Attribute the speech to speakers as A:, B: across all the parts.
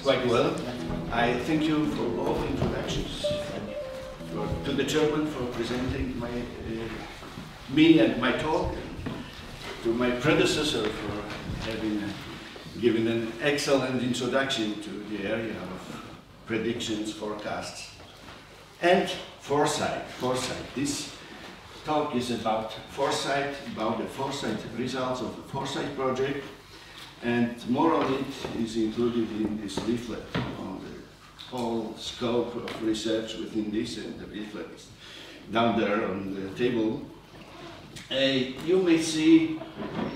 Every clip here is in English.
A: quite well. I thank you for all the introductions, to the chairman for presenting me and my talk, and to my predecessor for having given an excellent introduction to the area of predictions, forecasts, and foresight. This talk is about foresight, about the foresight results of the foresight project, and more on it is included in this leaflet on the whole scope of research within this, and the leaflet is down there on the table. You may see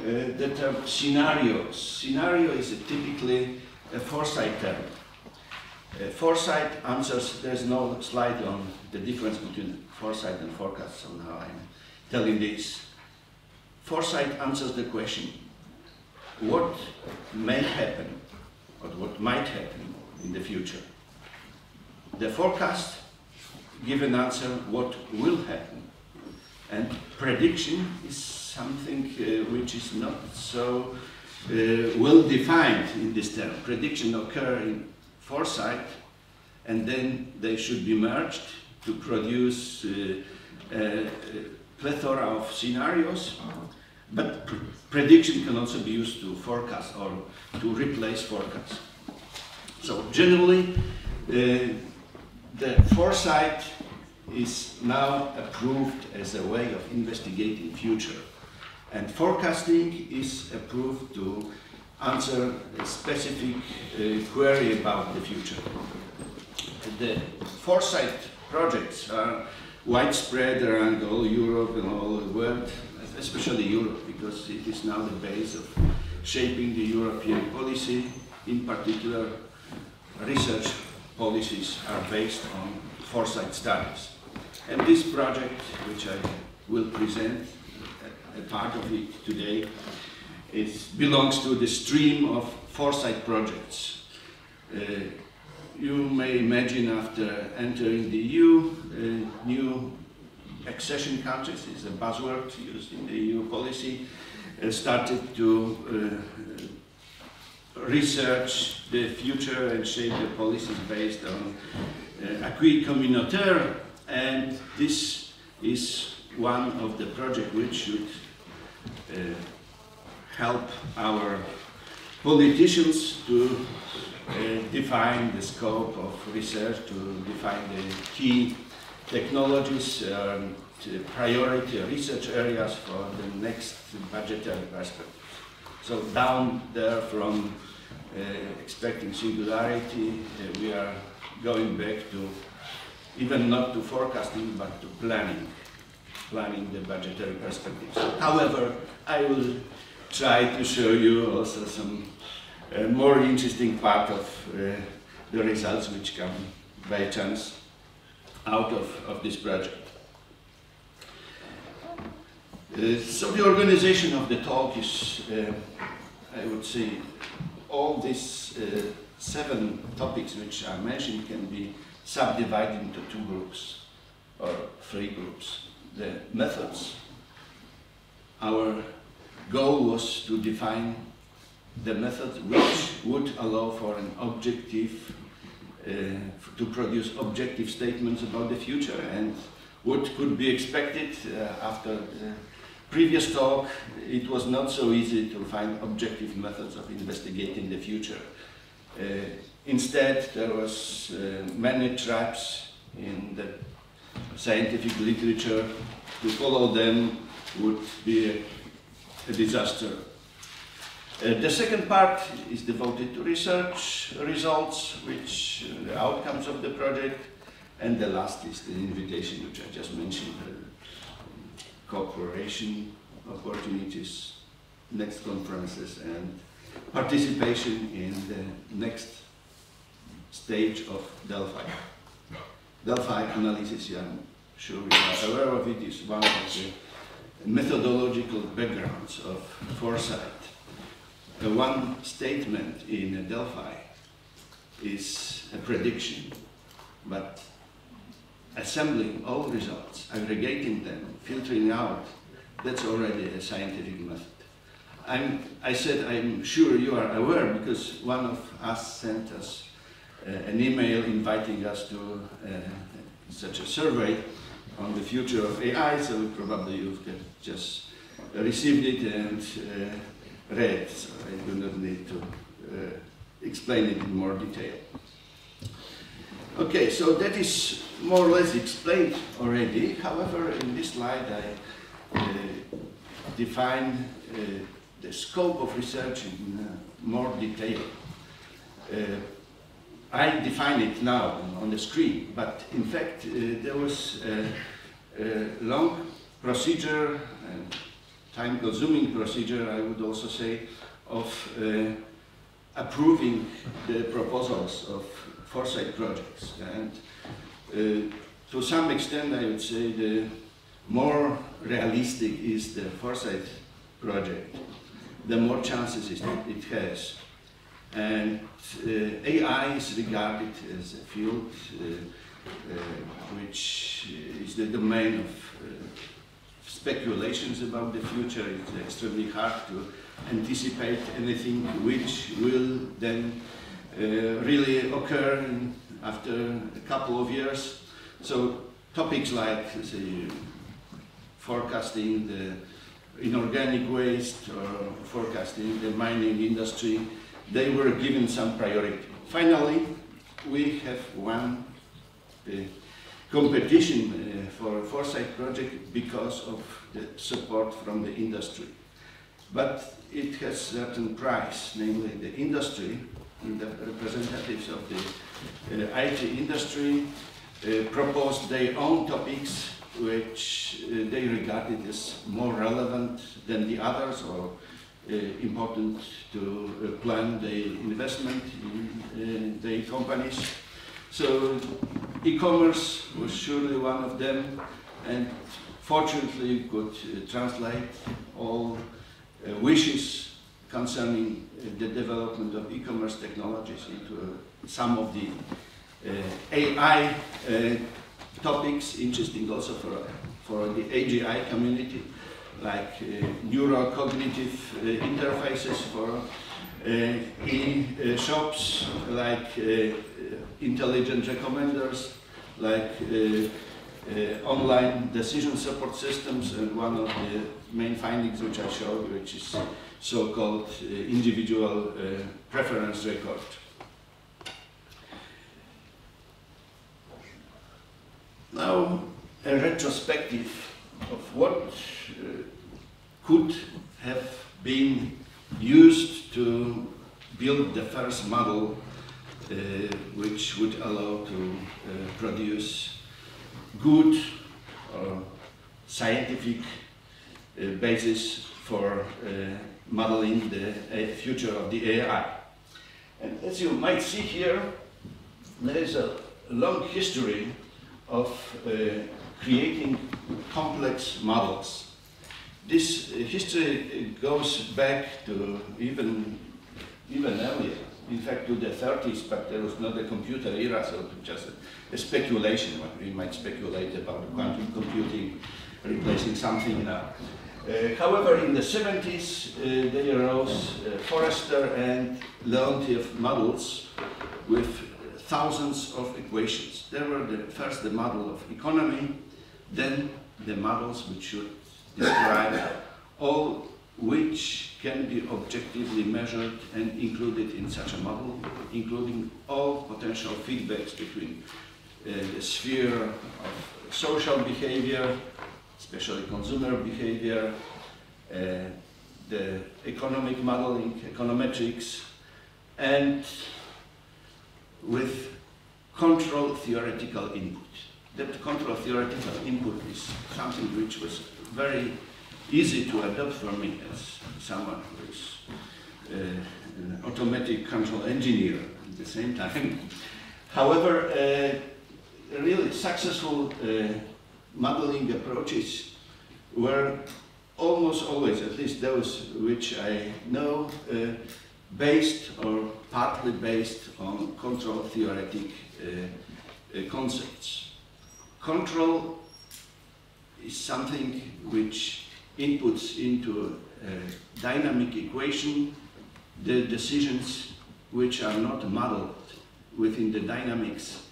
A: the term scenarios. Scenario is typically a foresight term. Foresight answers, there's no slide on the difference between foresight and forecast, so now I'm telling this. Foresight answers the question, what may happen, or what might happen in the future. The forecast gives an answer, what will happen. And prediction is something which is not so well defined in this term. Prediction occurs in foresight, and then they should be merged to produce a plethora of scenarios. But prediction can also be used to forecast or to replace forecast. So generally, the foresight is now approved as a way of investigating future. And forecasting is approved to answer a specific query about the future. The foresight projects are widespread around all Europe and all the world, especially Europe, because it is now the base of shaping the European policy. In particular, research policies are based on foresight studies. And this project, which I will present, a part of it today, belongs to the stream of foresight projects. You may imagine after entering the EU, new accession countries is a buzzword used in the EU policy, started to research the future and shape the policies based on acquis communautaire, and this is one of the projects which should help our politicians to define the scope of research, to define the key technologies, priority research areas for the next budgetary perspective. So down there from expecting singularity, we are going back to even not to forecasting, but to planning the budgetary perspectives. However, I will try to show you also some more interesting part of the results which come by chance out of this project. So the organization of the talk is, I would say, all these 7 topics which are mentioned can be subdivided into 2 groups or 3 groups. The methods. Our goal was to define the method which would allow for an objective, to produce objective statements about the future, and what could be expected after the previous talk. It was not so easy to find objective methods of investigating the future. Instead, there was many traps in the scientific literature. To follow them would be a disaster. The second part is devoted to research results, which the outcomes of the project, and the last is the invitation, which I just mentioned, cooperation opportunities, next conferences, and participation in the next stage of Delphi. Delphi analysis, I'm sure you are aware of it, is one of the methodological backgrounds of foresight. One statement in Delphi is a prediction, but assembling all results, aggregating them, filtering out, that's already a scientific method. I said I'm sure you are aware, because one of us sent us an email inviting us to such a survey on the future of AI, so probably you've just received it and read, so I do not need to explain it in more detail. Okay, so that is more or less explained already. However, in this slide I define the scope of research in more detail. I define it now on the screen, but in fact there was a long procedure, and time-consuming procedure, I would also say, of approving the proposals of foresight projects. And to some extent, I would say the more realistic is the foresight project, the more chances it has. And AI is regarded as a field which is the domain of speculations about the future. It's extremely hard to anticipate anything which will then really occur after a couple of years. So topics like, say, forecasting the inorganic waste or forecasting the mining industry, they were given some priority. Finally, we have won the competition for a foresight project because of the support from the industry. But it has certain price, namely the industry, and the representatives of the IT industry proposed their own topics which they regarded as more relevant than the others, or important to plan the investment in the companies. So e-commerce was surely one of them, and fortunately could translate all wishes concerning the development of e-commerce technologies into some of the AI topics, interesting also for the AGI community, like neurocognitive interfaces for e-shops, like intelligent recommenders, like online decision support systems, and one of the main findings which I showed, which is so-called individual preference record. Now, a retrospective of what could have been used to build the first model which would allow to produce good scientific basis for modeling the future of the AI. And as you might see here, there is a long history of creating complex models. This history goes back to even earlier, in fact to the 30s, but there was not a computer era, so just a speculation, what we might speculate about quantum computing replacing something now. However, in the 70s, there arose Forrester and Leontief models with thousands of equations. There were first the model of economy, then the models which should describe all which can be objectively measured and included in such a model, including all potential feedbacks between the sphere of social behavior, especially consumer behavior, the economic modeling, econometrics, and with control theoretical input. That control theoretical input is something which was very easy to adopt for me as someone who is an automatic control engineer at the same time. However, really successful modeling approaches were almost always, at least those which I know, based or partly based on control theoretic concepts. Control is something which inputs into a dynamic equation the decisions which are not modeled within the dynamics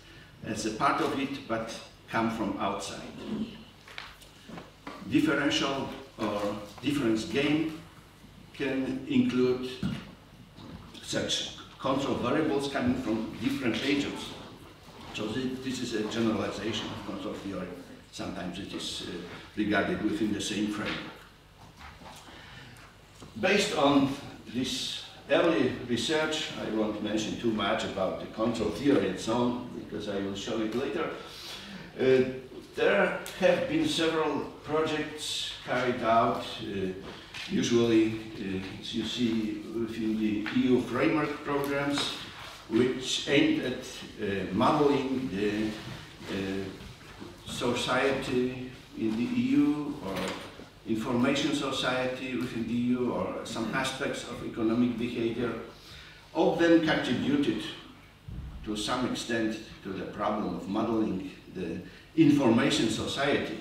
A: as a part of it, but come from outside. Differential or difference gain can include such control variables coming from different agents. So this is a generalization of control theory. Sometimes it is regarded within the same framework. Based on this early research, I won't mention too much about the control theory and so on, because I will show it later. There have been several projects carried out, usually, as you see, within the EU framework programs, which aimed at modeling the society in the EU, or information society within the EU, or some aspects of economic behavior. All of them contributed to some extent to the problem of modeling the information society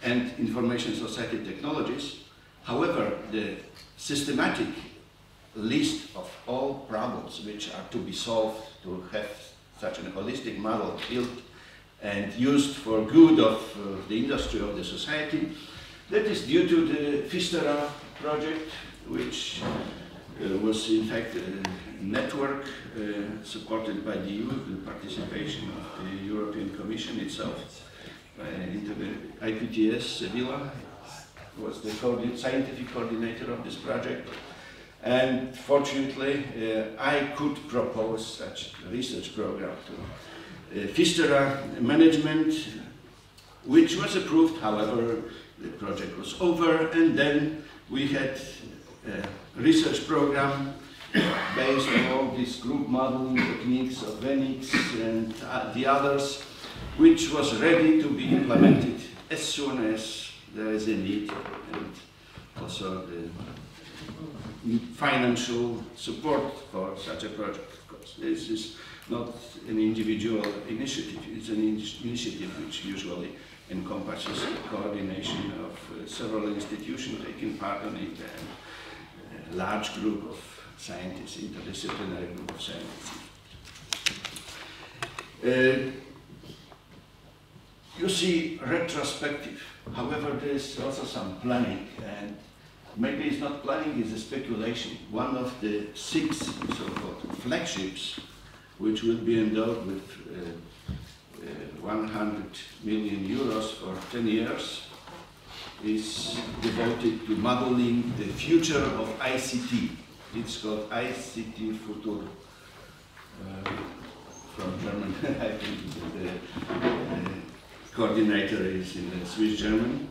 A: and information society technologies. However, the systematic list of all problems which are to be solved to have such a holistic model built and used for good of the industry, of the society, that is due to the Fistera project, which was in fact a network supported by the EU, the participation of the European Commission itself, into the IPTS Sevilla was the scientific coordinator of this project. And fortunately, I could propose such a research program to Fistera management, which was approved. However, the project was over, and then we had a research program based on all these group modeling techniques of Venix and the others, which was ready to be implemented as soon as there is a need, and also the financial support for such a project. Of course, this is not an individual initiative, it's an initiative which usually encompasses coordination of several institutions taking part in it, and a large group of scientists, interdisciplinary group of scientists. You see retrospective. However, there is also some planning, and maybe it's not planning, it's a speculation. One of the 6 so-called flagships, which will be endowed with 100 million euros for 10 years, is devoted to modeling the future of ICT. It's called ICT Futur, from German. I think the coordinator is in Swiss German.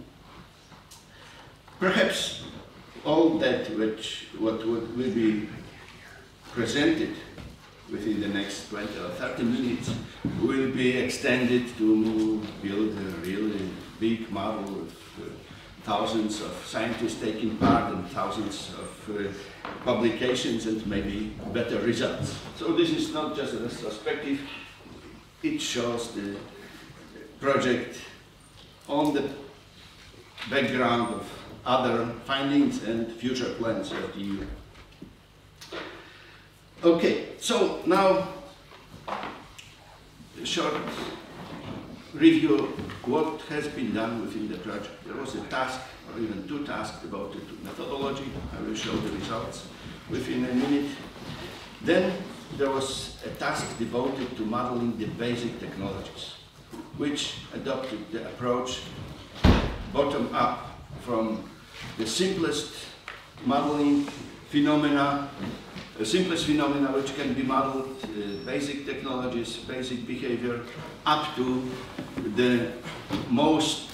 A: Perhaps all that what will be presented within the next 20 or 30 minutes will be extended to build a really big model with thousands of scientists taking part and thousands of publications and maybe better results. So this is not just a retrospective, it shows the project on the background of other findings and future plans of the EU. Okay, so now a short review what has been done within the project. There was a task, or even 2 tasks devoted to methodology. I will show the results within a minute. Then there was a task devoted to modeling the basic technologies, which adopted the approach bottom up from the simplest modeling phenomena, the simplest phenomena which can be modeled, basic technologies, basic behavior, up to the most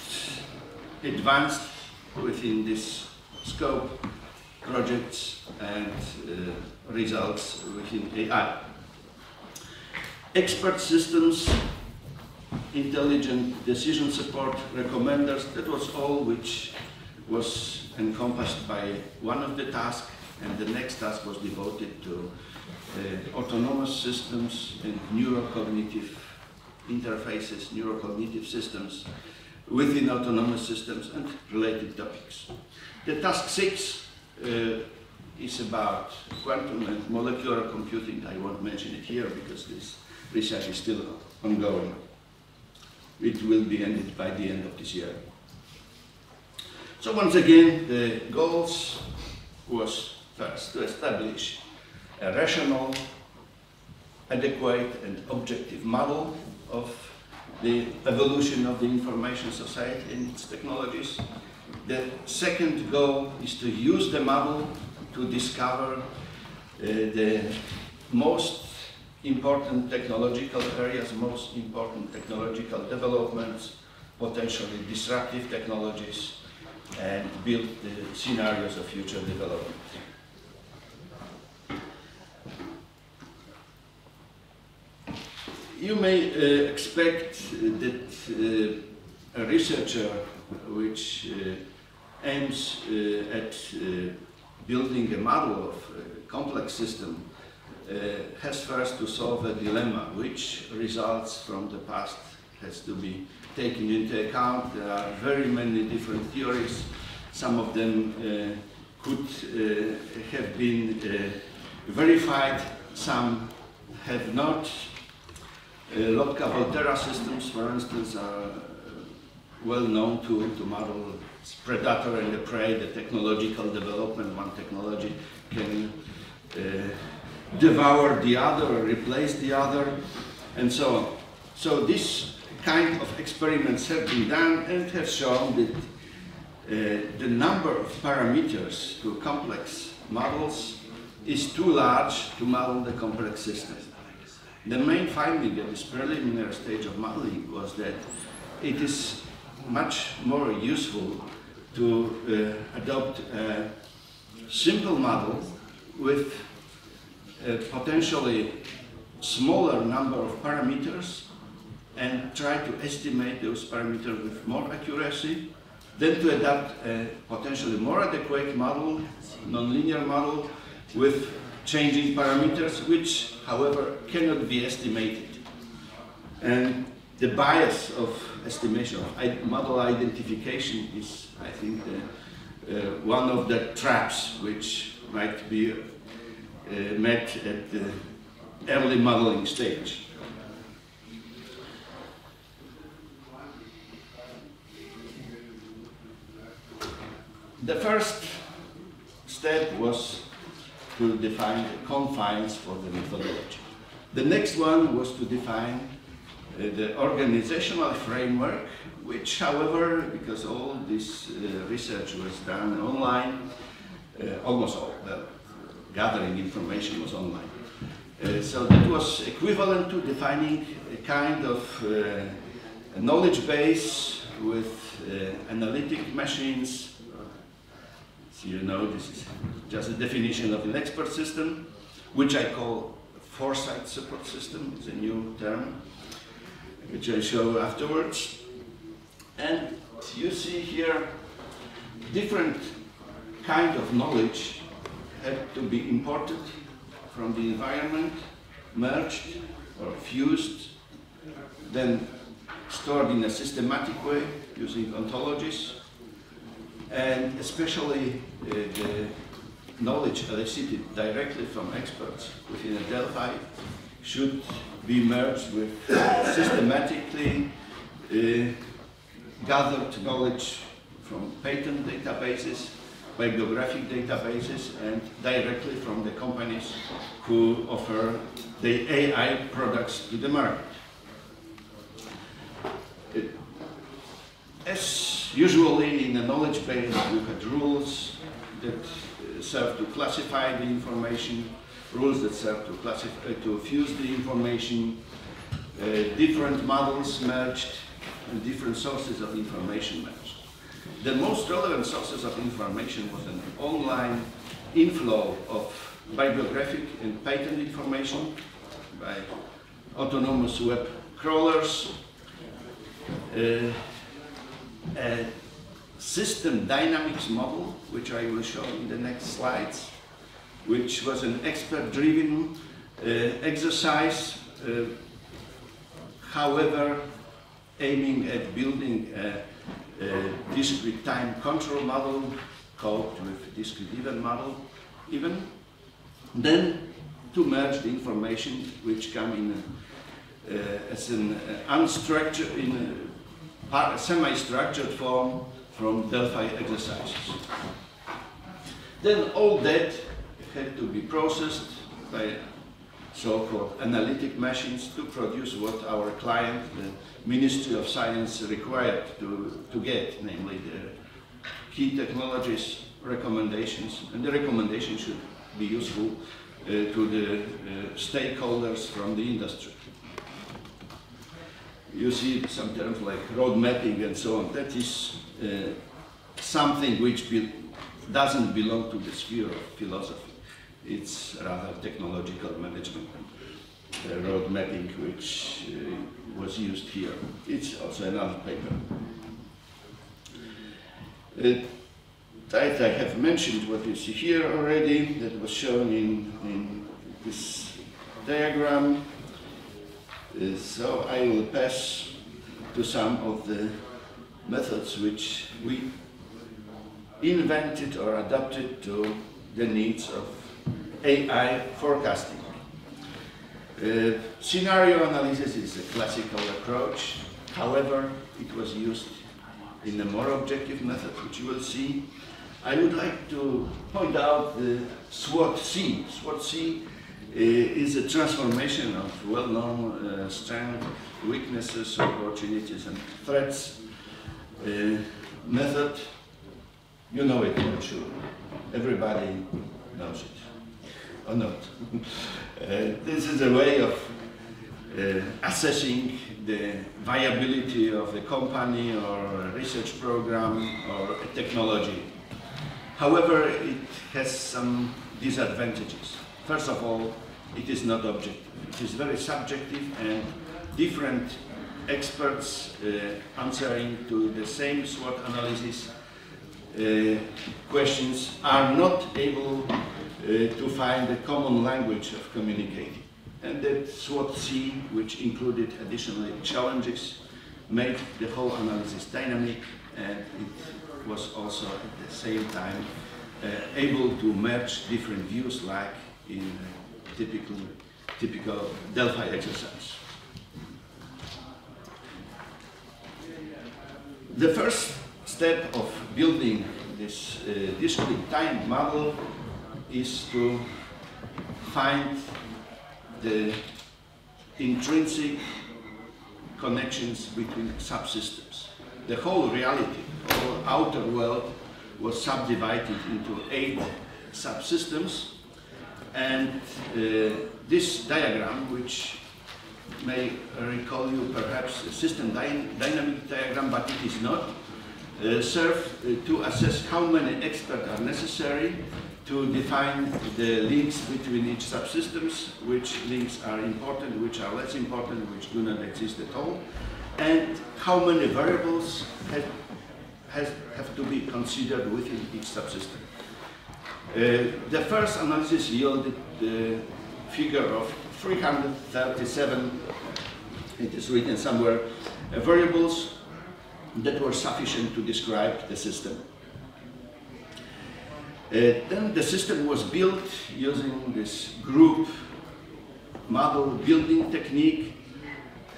A: advanced within this scope projects and results within AI. Expert systems, intelligent decision support, recommenders, that was all which was encompassed by one of the tasks, and the next task was devoted to autonomous systems and neurocognitive interfaces, neurocognitive systems within autonomous systems and related topics. The task 6 is about quantum and molecular computing. I won't mention it here because this research is still ongoing. It will be ended by the end of this year. So once again, the goals was first to establish a rational, adequate and objective model of the evolution of the information society and its technologies. The second goal is to use the model to discover the most important technological areas, most important technological developments, potentially disruptive technologies, and build the scenarios of future development. You may expect that a researcher which aims at building a model of a complex system has first to solve a dilemma which results from the past has to be taken into account. There are very many different theories. Some of them could have been verified, some have not. Lotka-Volterra systems, for instance, are well known to model predator and the prey, the technological development. One technology can devour the other or replace the other, and so on. So this kind of experiments have been done and have shown that the number of parameters to complex models is too large to model the complex system. The main finding at this preliminary stage of modeling was that it is much more useful to adopt a simple model with a potentially smaller number of parameters and try to estimate those parameters with more accuracy than to adopt a potentially more adequate model, nonlinear model, with changing parameters, which, however, cannot be estimated. And the bias of estimation, of model identification, is, I think, one of the traps which might be met at the early modeling stage. The first step was to define the confines for the methodology. The next one was to define the organizational framework, which, however, because all this research was done online, almost all the gathering information was online. So that was equivalent to defining a kind of a knowledge base with analytic machines. So you know, this is just a definition of an expert system, which I call foresight support system. It's a new term, which I show afterwards. And you see here different kind of knowledge had to be imported from the environment, merged or fused, then stored in a systematic way using ontologies, and especially the knowledge elicited directly from experts within a Delphi should be merged with systematically gathered knowledge from patent databases, bibliographic databases, and directly from the companies who offer the AI products to the market. As usually in a knowledge base, you had rules that serve to classify the information, rules that serve to fuse the information, different models merged, and different sources of information merged. The most relevant sources of information was an online inflow of bibliographic and patent information by autonomous web crawlers, a system dynamics model, which I will show in the next slides, which was an expert-driven exercise, however, aiming at building a discrete time control model coped with discrete event model, even, then to merge the information which come in as an unstructured, in a semi-structured form from Delphi exercises. Then all that had to be processed by so-called analytic machines to produce what our client, the Ministry of Science, required to get, namely the key technologies recommendations, and the recommendations should be useful to the stakeholders from the industry. You see some terms like road mapping and so on. That is something which doesn't belong to the sphere of philosophy. It's rather technological management. Road mapping, which was used here. It's also another paper. I have mentioned what you see here already, that was shown in this diagram. So I will pass to some of the methods which we invented or adapted to the needs of AI forecasting. Scenario analysis is a classical approach. However, it was used in a more objective method, which you will see. I would like to point out the SWOT-C. SWOT-C is a transformation of well-known strengths, weaknesses, opportunities, and threats method. You know it, I'm sure. Everybody knows it, or not. This is a way of assessing the viability of the company or a research program or a technology. However, it has some disadvantages. First of all, it is not objective. It is very subjective, and different experts answering to the same SWOT analysis questions are not able to find a common language of communicating. And that SWOT-C, which included additional challenges, made the whole analysis dynamic, and it was also at the same time able to merge different views, like in a typical Delphi exercise. The first step of building this discrete time model is to find the intrinsic connections between subsystems. The whole reality, the whole outer world, was subdivided into 8 subsystems, and this diagram, which may recall you perhaps a system dynamic diagram, but it is not, serve to assess how many experts are necessary to define the links between each subsystems, which links are important, which are less important, which do not exist at all, and how many variables have to be considered within each subsystem. The first analysis yielded the figure of 337, it is written somewhere, variables that were sufficient to describe the system. Then the system was built using this group model building technique.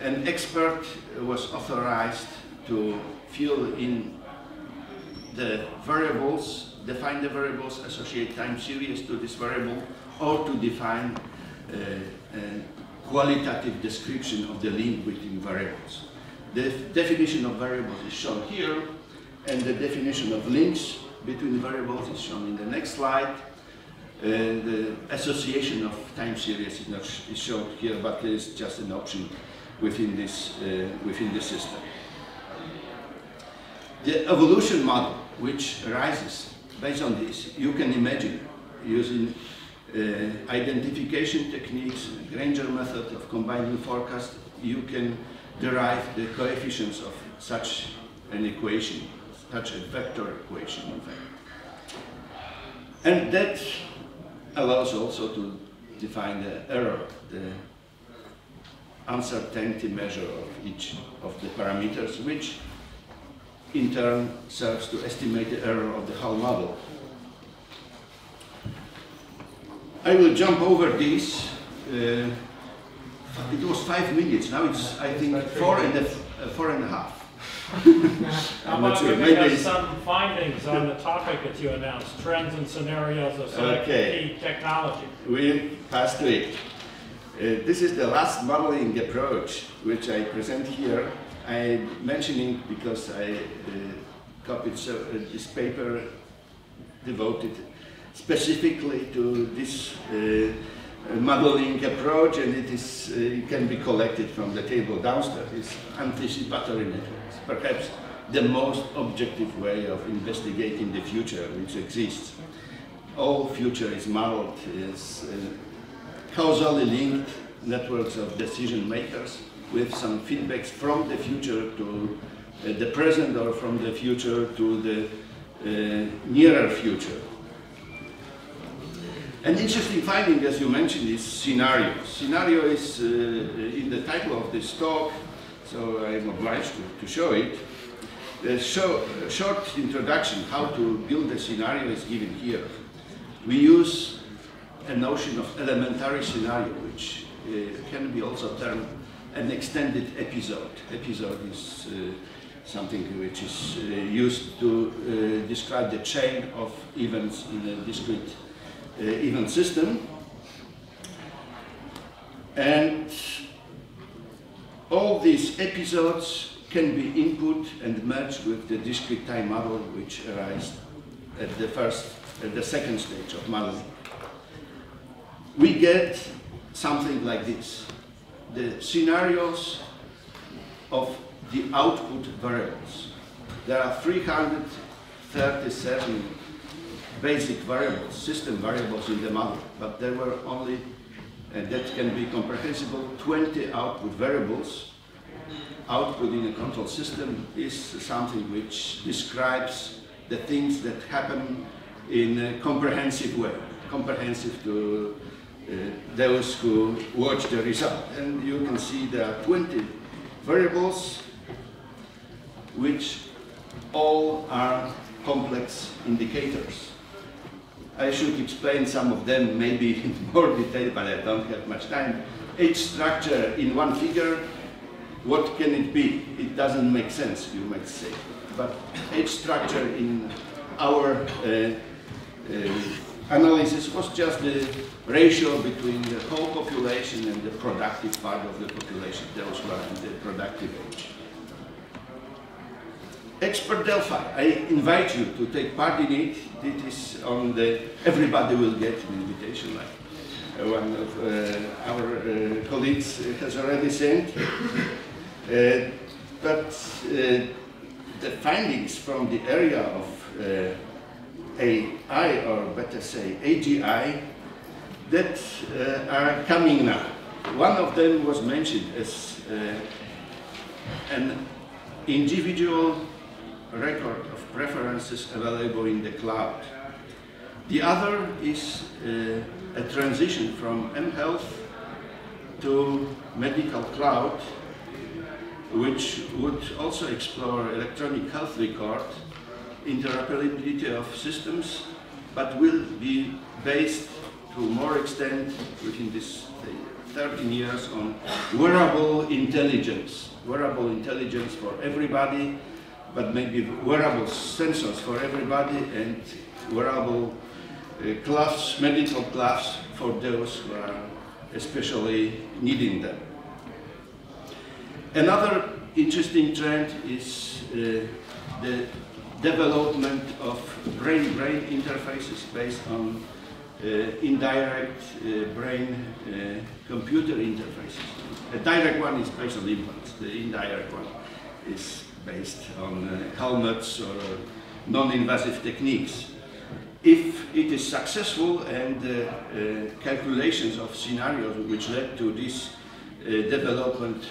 A: An expert was authorized to fill in the variables, define the variables, associate time series to this variable, or to define a qualitative description of the link between variables. The definition of variables is shown here, and the definition of links between variables is shown in the next slide. The association of time series is not shown here, but there is just an option within this system. The evolution model, which arises based on this, you can imagine using identification techniques, Granger method of combining forecast, you can derive the coefficients of such an equation, such a vector equation, in fact. And that allows also to define the error, the uncertainty measure of each of the parameters, which in turn serves to estimate the error of the whole model. I will jump over this. It was 5 minutes. Now it's, I think, 4.5.
B: How about giving us some findings on the topic that you announced, trends and scenarios of selected key technology?
A: We'll pass to it. This is the last modeling approach which I present here. I'm mentioning because I copied this paper devoted specifically to this modeling approach, and it can be collected from the table downstairs. It's anticipatory networks, perhaps the most objective way of investigating the future which exists. All future is modeled as causally linked networks of decision makers with some feedbacks from the future to the present, or from the future to the nearer future. An interesting finding, as you mentioned, is scenario. Scenario is in the title of this talk, so I'm obliged to show it. The short introduction how to build a scenario is given here. We use a notion of elementary scenario, which can be also termed an extended episode. Episode is something which is used to describe the chain of events in a discrete event system. And all these episodes can be input and merged with the discrete time model which arises at the second stage of modeling. We get something like this. The scenarios of the output variables. There are 337 basic variables, system variables in the model, but there were only, and that can be comprehensible, 20 output variables. Output in a control system is something which describes the things that happen in a comprehensive way, comprehensive to those who watch the result. And you can see there are 20 variables which all are complex indicators. I should explain some of them maybe in more detail, but I don't have much time. Each structure in one figure, what can it be? It doesn't make sense, you might say. But each structure in our analysis was just the ratio between the whole population and the productive part of the population, those who are in the productive age. Expert Delphi, I invite you to take part in it. It is on the, everybody will get an invitation, like one of our colleagues has already sent. But the findings from the area of AI, or better say AGI, that are coming now. One of them was mentioned as an individual record of preferences available in the cloud. The other is a transition from mHealth to medical cloud, which would also explore electronic health record, interoperability of systems, but will be based to more extent within this 13 years on wearable intelligence. Wearable intelligence for everybody, but maybe wearable sensors for everybody, and wearable gloves, medical gloves for those who are especially needing them. Another interesting trend is the development of brain-brain interfaces based on indirect brain-computer interfaces. A direct one is based on implants. The indirect one is based on helmets or non-invasive techniques. If it is successful, and calculations of scenarios which led to this development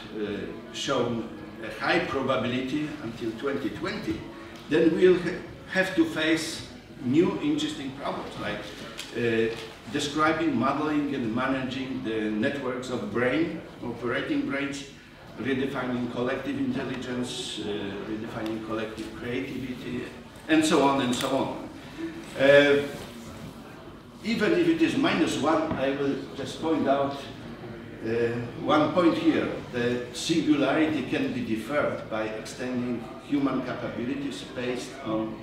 A: shown a high probability until 2020, then we'll have to face new interesting problems, like describing, modeling, and managing the networks of brain, operating brains, redefining collective intelligence, redefining collective creativity, and so on and so on. even if it is -1, I will just point out one point here. The singularity can be deferred by extending human capabilities based on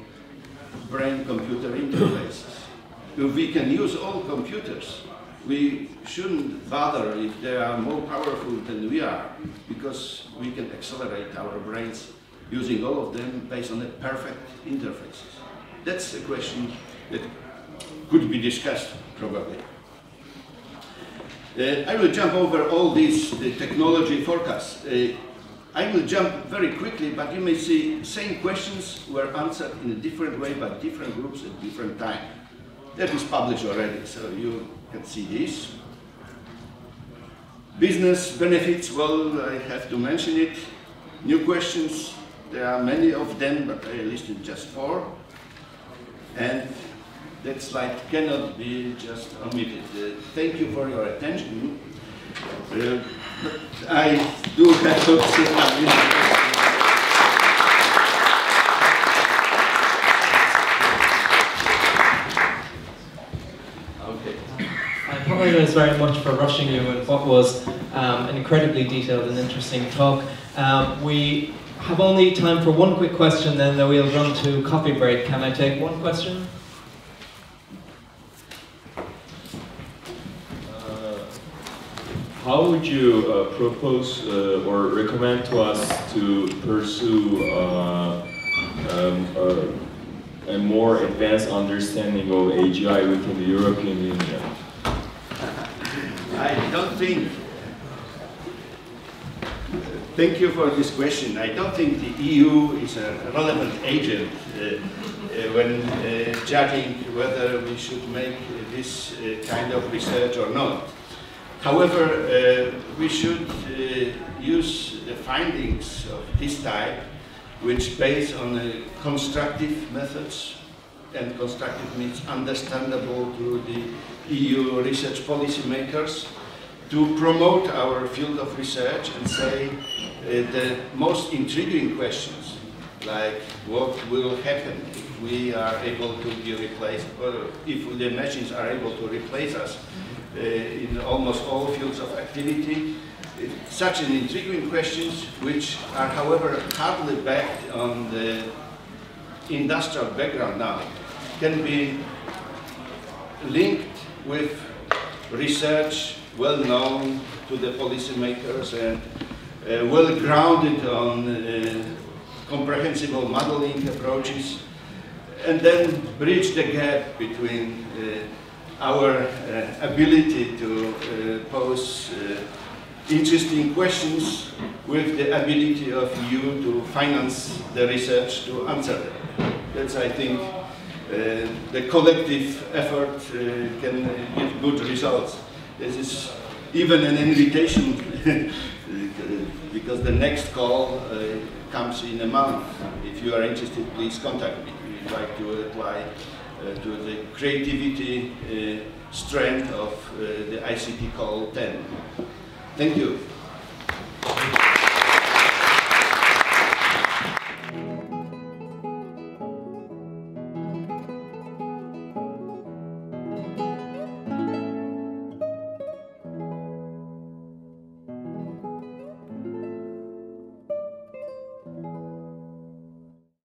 A: brain-computer interfaces. If we can use all computers, we shouldn't bother if they are more powerful than we are, because we can accelerate our brains using all of them based on the perfect interfaces. That's a question that could be discussed, probably. I will jump over all these technology forecasts. I will jump very quickly, but you may see same questions were answered in a different way by different groups at different time. That is published already, so you can see this. Business benefits, well, I have to mention it. New questions, there are many of them, but I listed just 4. And that slide cannot be just omitted. Thank you for your attention. I do have to
C: I apologize very much for rushing you in what was an incredibly detailed and interesting talk. We have only time for one quick question, then we'll run to coffee break. Can I take one question?
D: How would you propose or recommend to us to pursue a more advanced understanding of AGI within the European Union?
A: I don't think, thank you for this question. I don't think the EU is a relevant agent when judging whether we should make this kind of research or not. However, we should use the findings of this type, which based on constructive methods, and constructive means understandable to the EU research policy makers, to promote our field of research and say the most intriguing questions, like what will happen if we are able to be replaced, or if the machines are able to replace us in almost all fields of activity. Such an intriguing questions, which are, however, hardly backed on the industrial background now, can be linked with research well known to the policymakers and well grounded on comprehensible modeling approaches, and then bridge the gap between our ability to pose interesting questions with the ability of you to finance the research to answer them. That's, I think, the collective effort can give good results. This is even an invitation because the next call comes in a month. If you are interested, please contact me. We'd like to apply to the creativity strength of the ICT call 10. Thank you.